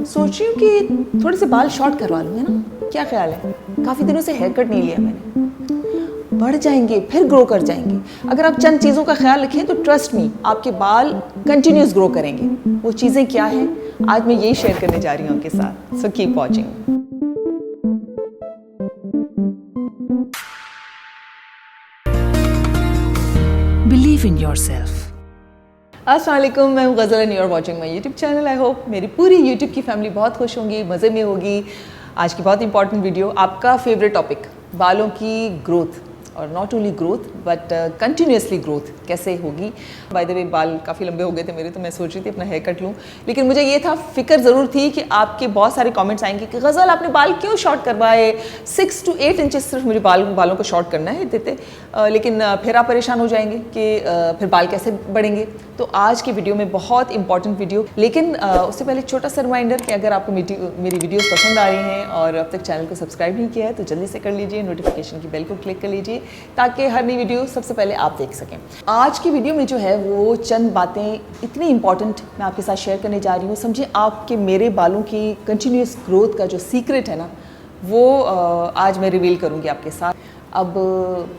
सोच रही हूँ कि थोड़े से बाल शॉर्ट करवा लूँ, है ना? क्या ख्याल है? काफ़ी दिनों से हेयर कट नहीं लिया मैंने। बढ़ जाएंगे, फिर ग्रो कर जाएंगे। अगर आप चंद चीज़ों का ख्याल रखें तो ट्रस्ट मी, आपके बाल कंटिन्यूस ग्रो करेंगे। वो चीज़ें क्या हैं, आज मैं यही शेयर करने जा रही हूँ आपके साथ। So keep watching. Believe in yourself. अस्सलाम वालेकुम, मैं हूँ Ghazal and you are watching my YouTube channel. I hope मेरी पूरी यूट्यूब की फैमिली बहुत खुश होंगी, मज़े में होगी। आज की बहुत इंपॉर्टेंट वीडियो, आपका फेवरेट टॉपिक, बालों की ग्रोथ, और not only growth but continuously growth कैसे होगी। बाय द वे बाल काफ़ी लंबे हो गए थे मेरे, तो मैं सोच रही थी अपना हेयर कट लूँ, लेकिन मुझे ये था, फिक्र ज़रूर थी कि आपके बहुत सारे कमेंट्स आएंगे कि गज़ल आपने बाल क्यों शॉर्ट करवाए, 6 to 8 इंचेस सिर्फ मुझे बालों को शॉर्ट करना है देते, लेकिन फिर आप परेशान हो जाएंगे कि फिर बाल कैसे बढ़ेंगे। तो आज की वीडियो में बहुत इंपॉर्टेंट वीडियो, लेकिन उससे पहले छोटा सा रिमाइंडर कि अगर आपको मेरी वीडियोस पसंद आ रही हैं और अब तक चैनल को सब्सक्राइब नहीं किया है तो जल्दी से कर लीजिए, नोटिफिकेशन की बेल को क्लिक कर लीजिए ताकि हर नई वीडियो सबसे पहले आप देख सकें। आज की वीडियो में जो है वो चंद बातें इतनी इंपॉर्टेंट मैं आपके साथ शेयर करने जा रही हूँ। समझिए आपके मेरे बालों की कंटिन्यूस ग्रोथ का जो सीक्रेट है ना, वो आज मैं रिवील करूँगी आपके साथ। अब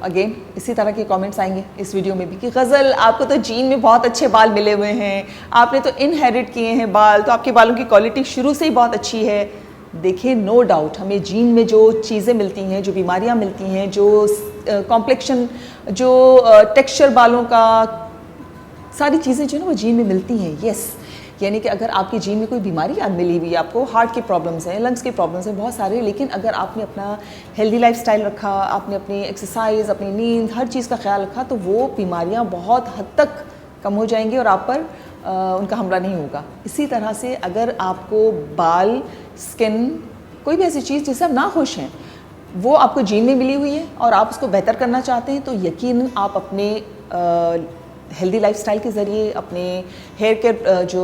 अगेन इसी तरह के कमेंट्स आएंगे इस वीडियो में भी कि गज़ल आपको तो जीन में बहुत अच्छे बाल मिले हुए हैं, आपने तो इनहेरिट किए हैं बाल, तो आपके बालों की क्वालिटी शुरू से ही बहुत अच्छी है। देखिए, नो डाउट हमें जीन में जो चीज़ें मिलती हैं, जो बीमारियां मिलती हैं, जो कॉम्प्लेक्शन, जो टेक्सचर बालों का, सारी चीज़ें जो है ना वो जीन में मिलती हैं। यस, यानी कि अगर आपकी जीन में कोई बीमारी मिली हुई है, आपको हार्ट की प्रॉब्लम्स हैं, लंग्स की प्रॉब्लम्स हैं, बहुत सारे, लेकिन अगर आपने अपना हेल्दी लाइफस्टाइल रखा, आपने अपनी एक्सरसाइज, अपनी नींद, हर चीज़ का ख्याल रखा, तो वो बीमारियां बहुत हद तक कम हो जाएंगी और आप पर उनका हमला नहीं होगा। इसी तरह से अगर आपको बाल, स्किन, कोई भी ऐसी चीज़ जिससे आप ना खुश हैं, वो आपको जीन में मिली हुई है और आप उसको बेहतर करना चाहते हैं, तो यकीनन आप अपने हेल्दी लाइफस्टाइल के ज़रिए, अपने हेयर केयर जो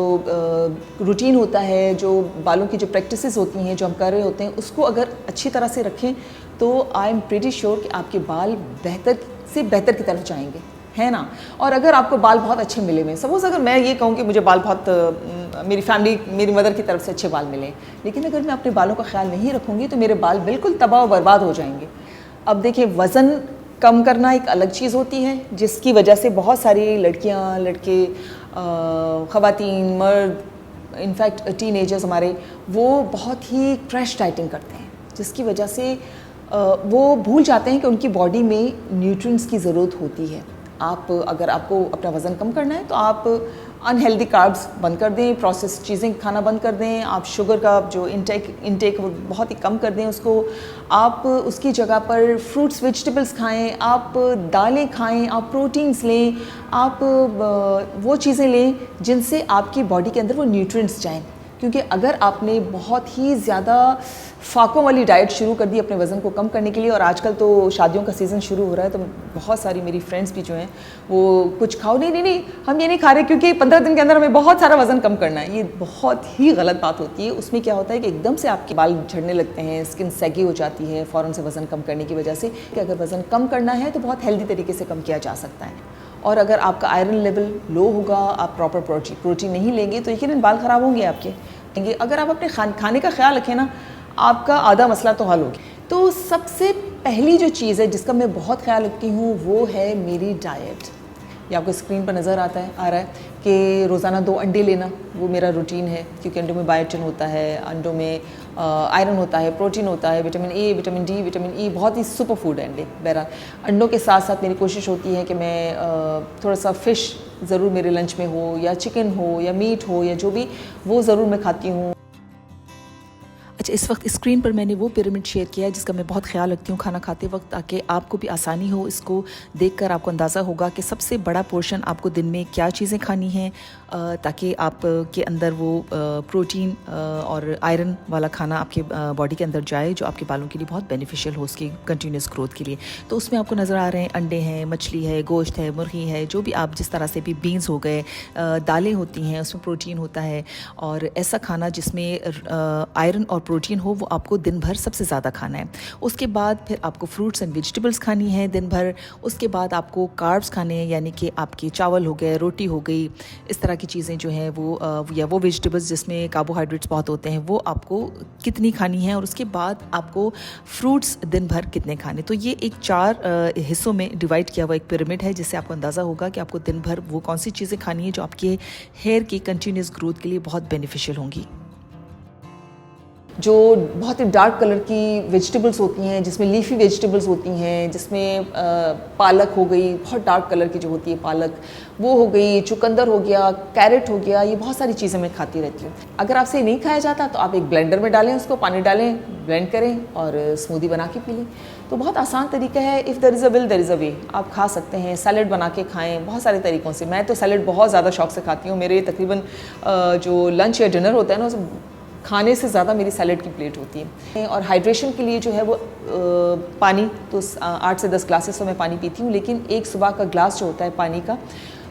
रूटीन होता है, जो बालों की जो प्रैक्टिसेस होती हैं, जो हम कर रहे होते हैं, उसको अगर अच्छी तरह से रखें तो आई एम प्रीटी श्योर कि आपके बाल बेहतर से बेहतर की तरफ जाएंगे, है ना। और अगर आपको बाल बहुत अच्छे मिले हुए, सपोज़ अगर मैं ये कहूँ कि मुझे बाल बहुत, मेरी फैमिली, मेरी मदर की तरफ से अच्छे बाल मिले, लेकिन अगर मैं अपने बालों का ख्याल नहीं रखूँगी तो मेरे बाल बिल्कुल तबाह और बर्बाद हो जाएंगे। अब देखिए, वज़न कम करना एक अलग चीज़ होती है, जिसकी वजह से बहुत सारी लड़कियां, लड़के, ख़वातीन, मर्द, इनफैक्ट टीनेजर्स हमारे, वो बहुत ही क्रैश डाइटिंग करते हैं, जिसकी वजह से वो भूल जाते हैं कि उनकी बॉडी में न्यूट्रिएंट्स की ज़रूरत होती है। अगर आपको अपना वज़न कम करना है तो आप अनहेल्दी कार्ब्स बंद कर दें, प्रोसेस चीज़ें खाना बंद कर दें, आप शुगर का जो इंटेक बहुत ही कम कर दें उसको, आप उसकी जगह पर फ्रूट्स, वेजिटेबल्स खाएं, आप दालें खाएं, आप प्रोटीन्स लें, आप वो चीज़ें लें जिनसे आपकी बॉडी के अंदर वो न्यूट्रिएंट्स जाएं। क्योंकि अगर आपने बहुत ही ज़्यादा फाकों वाली डाइट शुरू कर दी अपने वज़न को कम करने के लिए, और आजकल तो शादियों का सीज़न शुरू हो रहा है, तो बहुत सारी मेरी फ्रेंड्स भी जो हैं वो कुछ खाओ, नहीं हम ये नहीं खा रहे क्योंकि 15 दिन के अंदर हमें बहुत सारा वज़न कम करना है। ये बहुत ही गलत बात होती है। उसमें क्या होता है कि एकदम से आपके बाल झड़ने लगते हैं, स्किन सैगी हो जाती है फ़ौरन से वज़न कम करने की वजह से। कि अगर वज़न कम करना है तो बहुत हेल्दी तरीके से कम किया जा सकता है। और अगर आपका आयरन लेवल लो होगा, आप प्रॉपर प्रोटीन नहीं लेंगे, तो यकीनन बाल ख़राब होंगे आपके। अगर आप अपने खाने का ख्याल रखें ना, आपका आधा मसला तो हल हो गया। तो सबसे पहली जो चीज़ है जिसका मैं बहुत ख्याल रखती हूँ वो है मेरी डाइट। ये आपको स्क्रीन पर नज़र आ रहा है कि रोज़ाना 2 अंडे लेना, वो मेरा रूटीन है, क्योंकि अंडों में बायोटिन होता है, अंडों में आयरन होता है, प्रोटीन होता है, vitamin A, vitamin D, vitamin E, बहुत ही सुपर फूड है अंडे। बहरहाल अंडों के साथ साथ मेरी कोशिश होती है कि मैं थोड़ा सा फ़िश ज़रूर मेरे लंच में हो, या चिकन हो, या मीट हो, या जो भी, वो ज़रूर मैं खाती हूँ। अच्छा, इस वक्त स्क्रीन पर मैंने वो पिरामिड शेयर किया है जिसका मैं बहुत ख्याल रखती हूँ खाना खाते वक्त, ताकि आपको भी आसानी हो। इसको देखकर आपको अंदाज़ा होगा कि सबसे बड़ा पोर्शन आपको दिन में क्या चीज़ें खानी हैं, ताकि आपके अंदर वो प्रोटीन और आयरन वाला खाना आपके बॉडी के अंदर जाए, जो आपके बालों के लिए बहुत बेनिफिशियल हो उसकी कंटिन्यूस ग्रोथ के लिए। तो उसमें आपको नज़र आ रहे हैं अंडे हैं, मछली है, गोश्त है, मुर्गी है, जो भी आप जिस तरह से भी, बीन्स हो गए, दालें होती हैं, उसमें प्रोटीन होता है। और ऐसा खाना जिसमें आयरन और प्रोटीन प्रोटीन हो वो आपको दिन भर सबसे ज़्यादा खाना है। उसके बाद फिर आपको फ्रूट्स एंड वेजिटेबल्स खानी है दिन भर। उसके बाद आपको कार्ब्स खाने हैं, यानी कि आपके चावल हो गए, रोटी हो गई, इस तरह की चीज़ें जो हैं वो या वो वेजिटेबल्स जिसमें कार्बोहाइड्रेट्स बहुत होते हैं वो आपको कितनी खानी है। और उसके बाद आपको फ्रूट्स दिन भर कितने खाने। तो ये एक 4 हिस्सों में डिवाइड किया हुआ एक पिरामिड है, जिससे आपको अंदाज़ा होगा कि आपको दिन भर वो कौन सी चीज़ें खानी है जो आपके हेयर की कंटिन्यूस ग्रोथ के लिए बहुत बेनिफिशियल होंगी। जो बहुत ही डार्क कलर की वेजिटेबल्स होती हैं, जिसमें लीफी वेजिटेबल्स होती हैं, जिसमें पालक हो गई, बहुत डार्क कलर की जो होती है पालक, वो हो गई, चुकंदर हो गया, कैरेट हो गया, ये बहुत सारी चीज़ें मैं खाती रहती हूँ। अगर आपसे नहीं खाया जाता तो आप एक ब्लेंडर में डालें, उसको पानी डालें, ब्लेंड करें और स्मूदी बना के पी लें। तो बहुत आसान तरीका है। If there is a will there is a way. आप खा सकते हैं, सैलड बना के खाएं, बहुत सारे तरीक़ों से। मैं तो सैलड बहुत ज़्यादा शौक से खाती हूँ। मेरे तकरीबन जो लंच या डिनर होता है ना, उस खाने से ज़्यादा मेरी सैलड की प्लेट होती है। और हाइड्रेशन के लिए जो है वो पानी तो 8 से 10 ग्लासेस तो मैं पानी पीती हूँ, लेकिन एक सुबह का ग्लास जो होता है पानी का,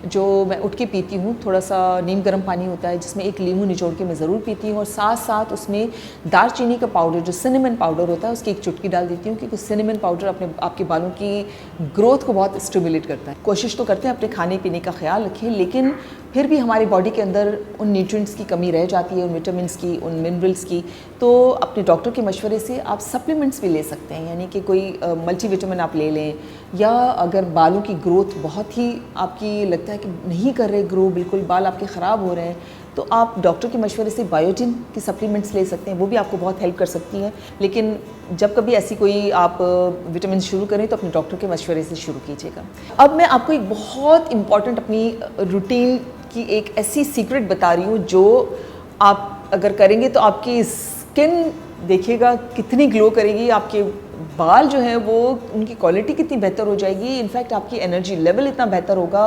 जो मैं उठ के पीती हूँ, थोड़ा सा नीम गर्म पानी होता है जिसमें एक लीमू निचोड़ के मैं ज़रूर पीती हूँ। और साथ साथ उसमें दालचीनी का पाउडर, जो सिनेमन पाउडर होता है, उसकी एक चुटकी डाल देती हूँ, क्योंकि सिनेमन पाउडर आपके बालों की ग्रोथ को बहुत स्टिमुलेट करता है। कोशिश तो करते हैं अपने खाने पीने का ख्याल रखें, लेकिन फिर भी हमारी बॉडी के अंदर उन न्यूट्रिएंट्स की कमी रह जाती है, उन विटामिन्स की, उन मिनरल्स की। तो अपने डॉक्टर के मशवरे से आप सप्लीमेंट्स भी ले सकते हैं, यानी कि कोई मल्टीविटामिन आप ले लें। या अगर बालों की ग्रोथ बहुत ही आपकी लगता है कि नहीं कर रहे ग्रो, बिल्कुल बाल आपके ख़राब हो रहे हैं, तो आप डॉक्टर के मशवरे से बायोटिन की सप्लीमेंट्स ले सकते हैं, वो भी आपको बहुत हेल्प कर सकती हैं। लेकिन जब कभी ऐसी कोई आप विटामिन शुरू करें तो अपने डॉक्टर के मशवरे से शुरू कीजिएगा। अब मैं आपको एक बहुत इम्पॉर्टेंट अपनी रूटीन की एक ऐसी सीक्रेट बता रही हूँ, जो आप अगर करेंगे तो आपकी स्किन देखिएगा कितनी ग्लो करेगी, आपके बाल जो है वो उनकी क्वालिटी कितनी बेहतर हो जाएगी, इनफैक्ट आपकी एनर्जी लेवल इतना बेहतर होगा,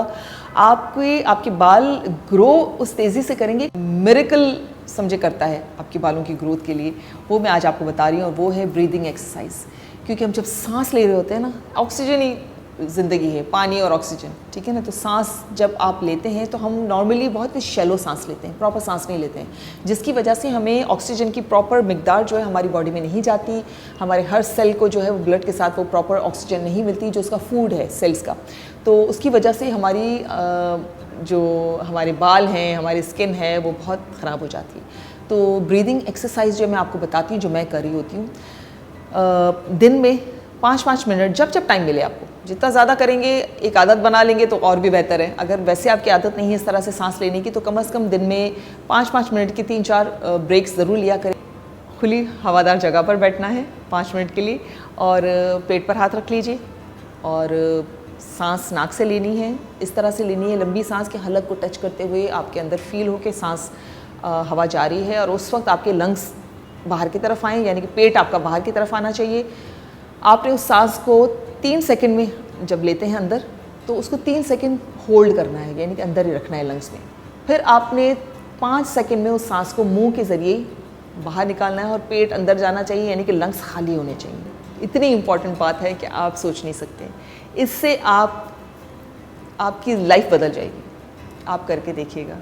आपके बाल ग्रो उस तेज़ी से करेंगे। मिरेकल समझे करता है आपके बालों की ग्रोथ के लिए, वो मैं आज आपको बता रही हूँ, और वो है ब्रीदिंग एक्सरसाइज। क्योंकि हम जब सांस ले रहे होते हैं ना, ऑक्सीजन ही ज़िंदगी है, पानी और ऑक्सीजन, ठीक है ना। तो सांस जब आप लेते हैं तो हम नॉर्मली बहुत ही शैलो सांस लेते हैं, प्रॉपर सांस नहीं लेते हैं, जिसकी वजह से हमें ऑक्सीजन की प्रॉपर मिकदार जो है हमारी बॉडी में नहीं जाती। हमारे हर सेल को जो है वो ब्लड के साथ वो प्रॉपर ऑक्सीजन नहीं मिलती, जो उसका फूड है सेल्स का। तो उसकी वजह से हमारी जो हमारे बाल हैं, हमारी स्किन है, वो बहुत ख़राब हो जाती है। तो ब्रीदिंग एक्सरसाइज जो मैं आपको बताती हूँ, जो मैं कर रही होती हूँ, दिन में 5-5 मिनट, जब टाइम मिले आपको, जितना ज़्यादा करेंगे, एक आदत बना लेंगे तो और भी बेहतर है। अगर वैसे आपकी आदत नहीं है इस तरह से सांस लेने की, तो कम से कम दिन में 5-5 मिनट की 3-4 ब्रेक्स ज़रूर लिया करें। खुली हवादार जगह पर बैठना है 5 मिनट के लिए, और पेट पर हाथ रख लीजिए, और सांस नाक से लेनी है, इस तरह से लेनी है, लंबी सांस के हलक को टच करते हुए आपके अंदर फील हो के सांस हवा जा रही है, और उस वक्त आपके लंग्स बाहर की तरफ आएँ, यानी कि पेट आपका बाहर की तरफ आना चाहिए। आपने उस सांस को 3 सेकंड में जब लेते हैं अंदर, तो उसको 3 सेकंड होल्ड करना है, यानी कि अंदर ही रखना है लंग्स में। फिर आपने 5 सेकंड में उस सांस को मुंह के ज़रिए बाहर निकालना है, और पेट अंदर जाना चाहिए, यानी कि लंग्स खाली होने चाहिए। इतनी इम्पॉर्टेंट बात है कि आप सोच नहीं सकते। इससे आपकी लाइफ बदल जाएगी। आप करके देखिएगा,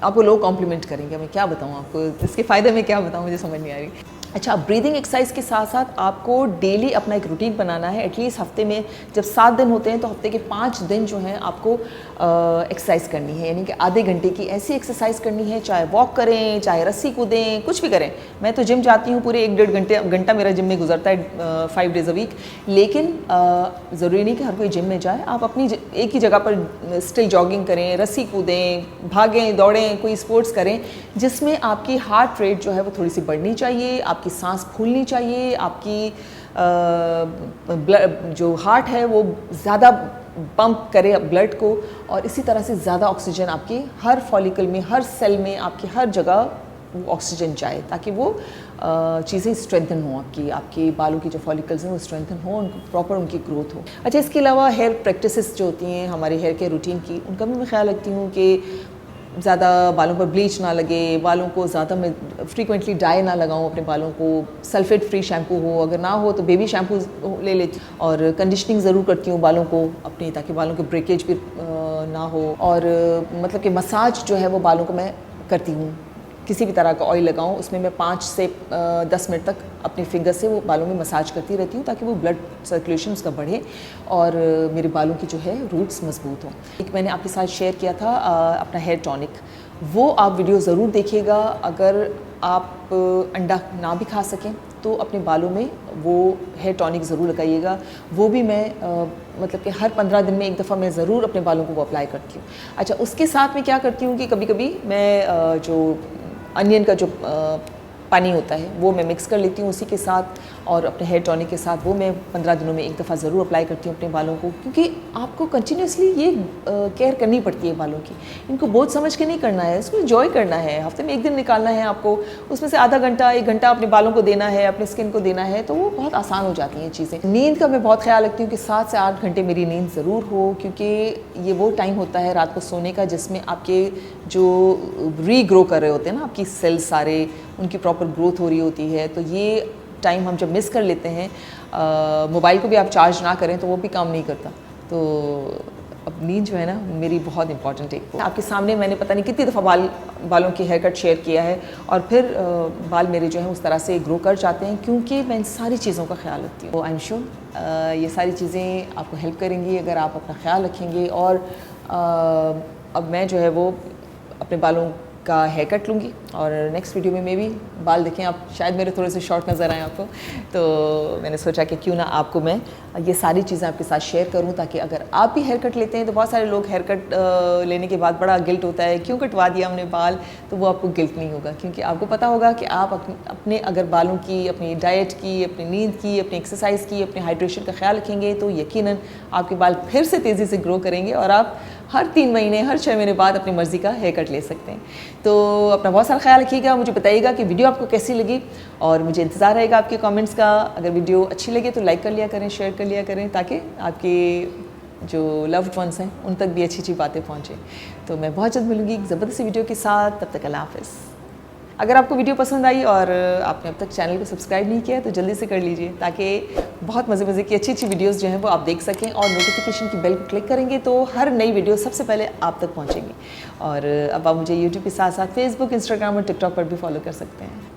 आपको लोग कॉम्प्लीमेंट करेंगे। मैं क्या बताऊँ आपको, इसके फ़ायदे में क्या बताऊँ, मुझे समझ नहीं आ रही। अच्छा, ब्रीदिंग एक्सरसाइज के साथ साथ आपको डेली अपना एक रूटीन बनाना है। एटलीस्ट हफ्ते में जब 7 दिन होते हैं, तो हफ्ते के 5 दिन जो हैं आपको एक्सरसाइज करनी है, यानी कि आधे घंटे की ऐसी एक्सरसाइज करनी है, चाहे वॉक करें, चाहे रस्सी कूदें, कुछ भी करें। मैं तो जिम जाती हूँ, पूरे 1-1.5 घंटा मेरा जिम में गुजरता है 5 डेज़ अ वीक। लेकिन ज़रूरी नहीं कि हर कोई जिम में जाए, आप अपनी एक ही जगह पर स्टिल जॉगिंग करें, रस्सी कूदें, भागें, दौड़ें, कोई स्पोर्ट्स करें, जिसमें आपकी हार्ट रेट जो है वो थोड़ी सी बढ़नी चाहिए, आपकी सांस फूलनी चाहिए, आपकी जो हार्ट है वो ज़्यादा पंप करे ब्लड को, और इसी तरह से ज़्यादा ऑक्सीजन आपके हर फॉलिकल में, हर सेल में, आपकी हर जगह वो ऑक्सीजन जाए, ताकि वो चीज़ें स्ट्रेंथन हो, आपके बालों की जो फॉलिकल्स हैं वो स्ट्रेंथन हो, उनको प्रॉपर उनकी ग्रोथ हो। अच्छा, इसके अलावा हेयर प्रैक्टिसेस जो होती हैं हमारे हेयर के रूटीन की, उनका भी मैं ख्याल रखती हूँ कि ज़्यादा बालों पर ब्लीच ना लगे, बालों को ज़्यादा मैं फ्रीक्वेंटली डाई ना लगाऊं, अपने बालों को सल्फेट फ्री शैम्पू हो, अगर ना हो तो बेबी शैम्पू ले लेती, और कंडीशनिंग ज़रूर करती हूँ बालों को अपनी, ताकि बालों के ब्रेकेज भी ना हो। और मतलब कि मसाज जो है वो बालों को मैं करती हूँ किसी भी तरह का ऑयल लगाऊं उसमें मैं 5 से 10 मिनट तक अपने फिंगर से वो बालों में मसाज करती रहती हूँ ताकि वो ब्लड सर्कुलेशन उसका बढ़े और मेरे बालों की जो है रूट्स मजबूत हों। एक मैंने आपके साथ शेयर किया था अपना हेयर टॉनिक, वो आप वीडियो ज़रूर देखिएगा। अगर आप अंडा ना भी खा सकें तो अपने बालों में वो हेयर टॉनिक ज़रूर लगाइएगा। वो भी मैं मतलब कि हर 15 दिन में एक दफ़ा मैं ज़रूर अपने बालों को वो अप्लाई करती हूँ। अच्छा, उसके साथ में क्या करती हूँ कि कभी कभी मैं जो अनियन का जो पानी होता है वो मैं मिक्स कर लेती हूँ उसी के साथ, और अपने हेयर टॉनिक के साथ वो मैं 15 दिनों में एक दफ़ा ज़रूर अप्लाई करती हूँ अपने बालों को, क्योंकि आपको कंटिन्यूसली ये केयर करनी पड़ती है बालों की। इनको बहुत समझ के नहीं करना है, इसको एंजॉय करना है। हफ्ते में एक दिन निकालना है आपको, उसमें से आधा घंटा 1 घंटा अपने बालों को देना है, अपने स्किन को देना है, तो वो बहुत आसान हो जाती हैं चीज़ें। नींद का मैं बहुत ख्याल रखती हूँ कि 7 से 8 घंटे मेरी नींद ज़रूर हो, क्योंकि ये वो टाइम होता है रात को सोने का जिसमें आपके जो रीग्रो कर रहे होते हैं ना आपकी सेल्स सारे, उनकी प्रॉपर ग्रोथ हो रही होती है। तो ये टाइम हम जब मिस कर लेते हैं, मोबाइल को भी आप चार्ज ना करें तो वो भी काम नहीं करता। तो अब नींद जो है ना मेरी बहुत इंपॉर्टेंट है। आपके सामने मैंने पता नहीं कितनी दफ़ा बालों की हेयर कट शेयर किया है, और फिर बाल मेरे जो हैं उस तरह से ग्रो कर जाते हैं क्योंकि मैं इन सारी चीज़ों का ख्याल रखती हूँ। आई एम श्योर ये सारी चीज़ें आपको हेल्प करेंगी अगर आप अपना ख्याल रखेंगे। और अब मैं जो है वो अपने बालों का हेयर कट लूँगी, और नेक्स्ट वीडियो में भी बाल देखें आप, शायद मेरे थोड़े से शॉर्ट नज़र आए आपको, तो मैंने सोचा कि क्यों ना आपको मैं ये सारी चीज़ें आपके साथ शेयर करूं, ताकि अगर आप भी हेयर कट लेते हैं तो बहुत सारे लोग हेयर कट लेने के बाद बड़ा गिल्ट होता है, क्यों कटवा दिया हमने बाल, तो वो आपको गिल्ट नहीं होगा, क्योंकि आपको पता होगा कि आप अपने अगर बालों की, अपनी डाइट की, अपनी नींद की, अपनी एक्सरसाइज की, अपने हाइड्रेशन का ख्याल रखेंगे तो यकीनन आपके बाल फिर से तेज़ी से ग्रो करेंगे और आप हर 3 महीने, हर 6 महीने बाद अपनी मर्ज़ी का हेयर कट ले सकते हैं। तो अपना बहुत सारा ख्याल रखिएगा, मुझे बताइएगा कि वीडियो आपको कैसी लगी, और मुझे इंतज़ार रहेगा आपके कमेंट्स का। अगर वीडियो अच्छी लगे तो लाइक कर लिया करें, शेयर कर लिया करें, ताकि आपके जो लव्ड वंस हैं उन तक भी अच्छी अच्छी बातें पहुँचें। तो मैं बहुत जल्द मिलूँगी एक ज़बरदस्त वीडियो के साथ, तब तक अल्लाह हाफ़िज़। अगर आपको वीडियो पसंद आई और आपने अब तक चैनल को सब्सक्राइब नहीं किया है तो जल्दी से कर लीजिए, ताकि बहुत मज़े मज़े की अच्छी अच्छी वीडियोस जो हैं वो आप देख सकें, और नोटिफिकेशन की बेल को क्लिक करेंगे तो हर नई वीडियो सबसे पहले आप तक पहुंचेंगी। और अब आप मुझे यूट्यूब के साथ साथ फेसबुक, इंस्टाग्राम और टिकटॉक पर भी फॉलो कर सकते हैं।